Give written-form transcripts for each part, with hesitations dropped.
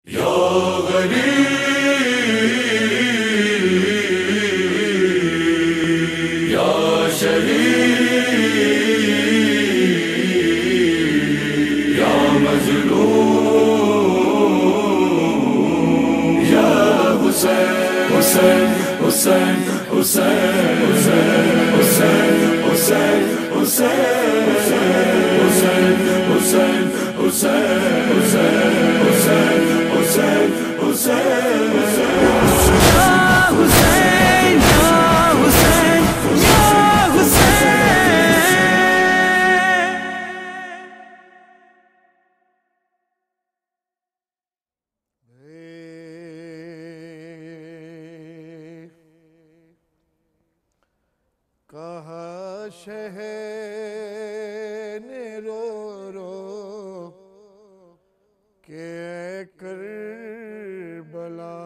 یا غریب یا شہید یا مظلوم یا حسین حسین حسین حسین حسین حسین حسین حسین حسین حسین حسین حسین حسین کہا شہ نے رو رو کہ اے کربلا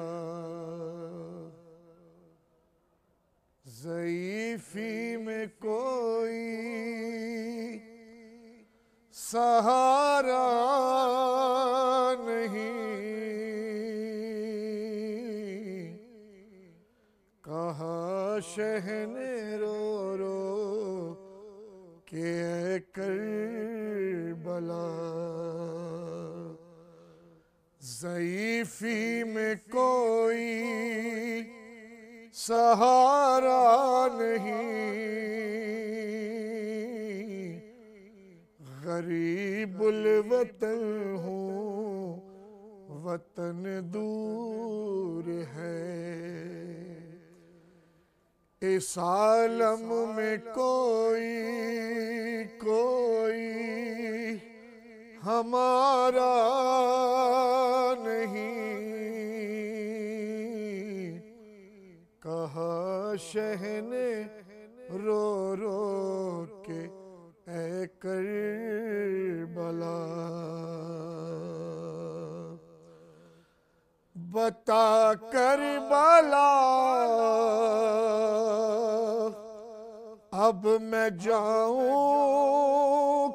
ضعیفی میں کوئی سہارا نہیں کہا شہ نے رو رو کہ اے کربلا ضعیفی میں کوئی سہارا نہیں غریب الوطن ہوں وطن دور ہے اس عالم میں کوئی ہمارا نہیں کہا شہ نے رو رو کے اے کربلا بتا کربلا اب میں جاؤں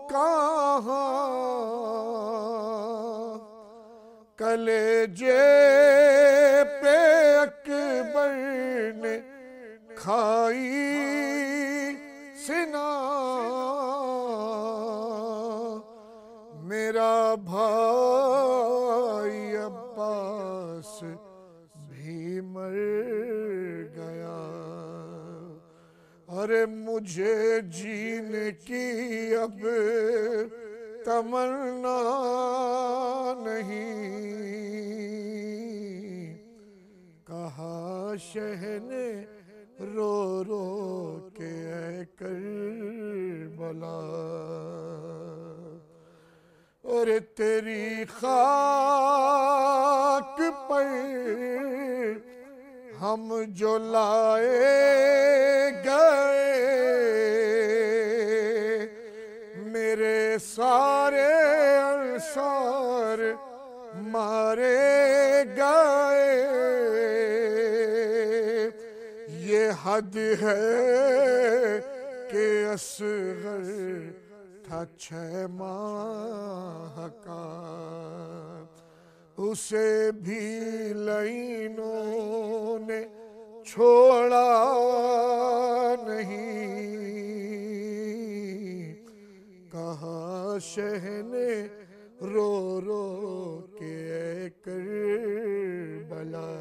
کہاں کلیجے پہ اکبر نے کھائی سنا میرا بھائی عباس بھی مر گیا ارے مجھے جینے کی اب تمنا نہیں کہا شہ نے رو رو کے اے کربلا اور تیری خاک پر ہم جو لائے گئے میرے سارے انصار مارے گئے یہ حد ہے کہ اصغر تھا 6 ماہ کا اسے بھی لعینوں نے چھوڑا نہیں کہا شہ نے رو رو کے اے کربلا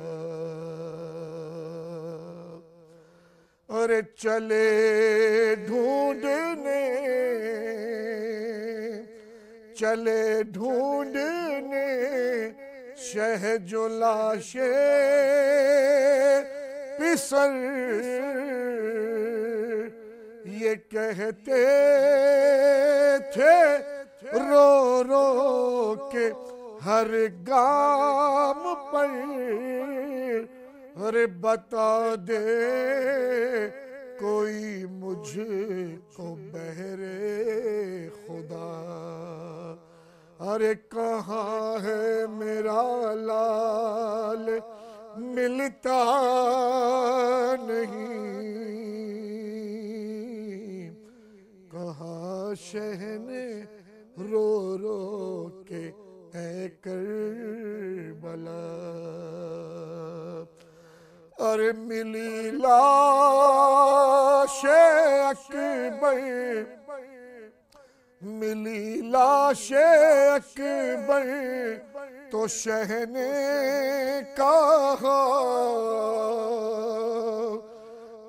اور چلے ڈھونڈنے شہ جو لاشیں پسر یہ کہتے تھے رو رو کے ہر گام پر ارے بتا دے کوئی مجھ کو بہرے خدا ارے کہاں ہے میرا لال ملتا نہیں کہا شہ نے رو رو کے اے کربلا بلا ارے ملی لاش اکبر ملی لاش اکبر تو شہ نے کہا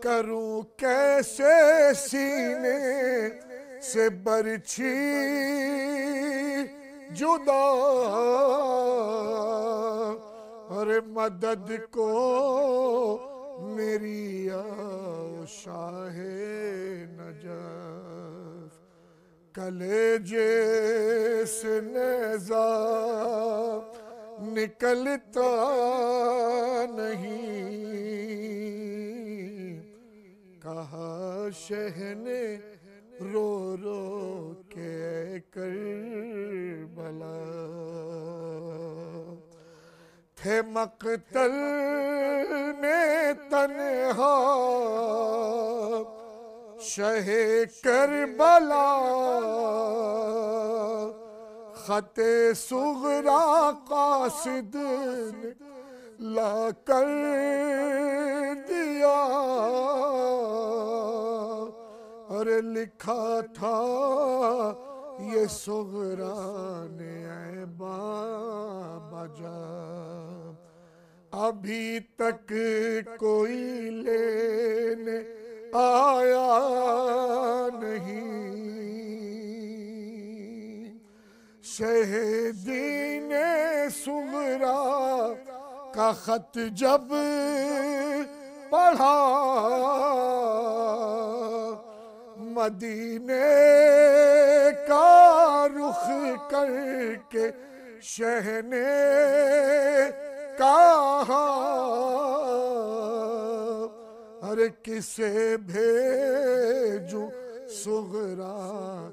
کروں کیسے سینے سے برچھی جدا اور مدد کو میری آؤ شاہ نجف کلیجے سے نیزہ نکلتا نہیں کہا شہ نے رو رو کے کربلا تھے مقتل میں تنہا شہ کربلا خط صغرا قاصد نے لا کر دیا اور لکھا تھا یہ صغرا نے اے بابا جان ابھی تک کوئی لینے آیا نہیں شہیدین صغرا کا خط جب پڑھا مدینے کا رخ کر کے شہ نے کہا ارے کسے بھیجوں صغرا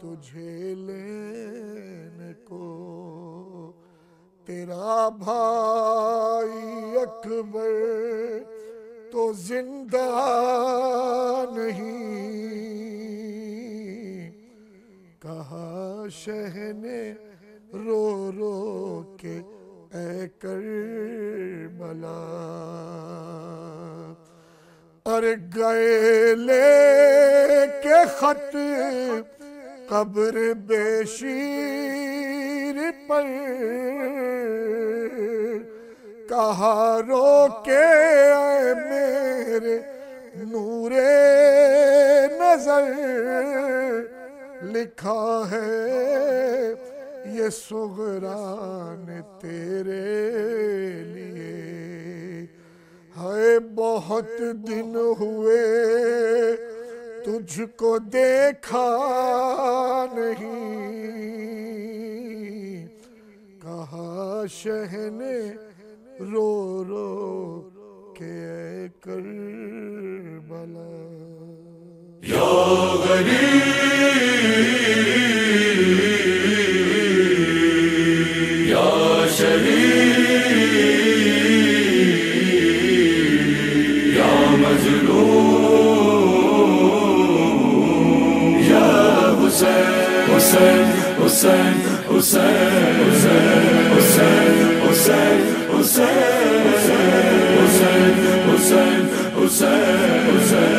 تجھے لینے کو تیرا بھائی اکبر تو زندہ نہیں کہا شہ نے رو رو کے اے کربلا اور گئے لے کے خط قبر بے شیر پر کہا رو کے اے میرے نور نظر لکھا ہے یہ صغرا نے تیرے لیے ہے بہت دن ہوئے تجھ کو دیکھا نہیں کہا شہ نے رو رو کے اے کربلا یا غریب یا شہید یا مظلوم یا حسین حسین حسین حسین حسین حسین حسین حسین حسین حسین حسین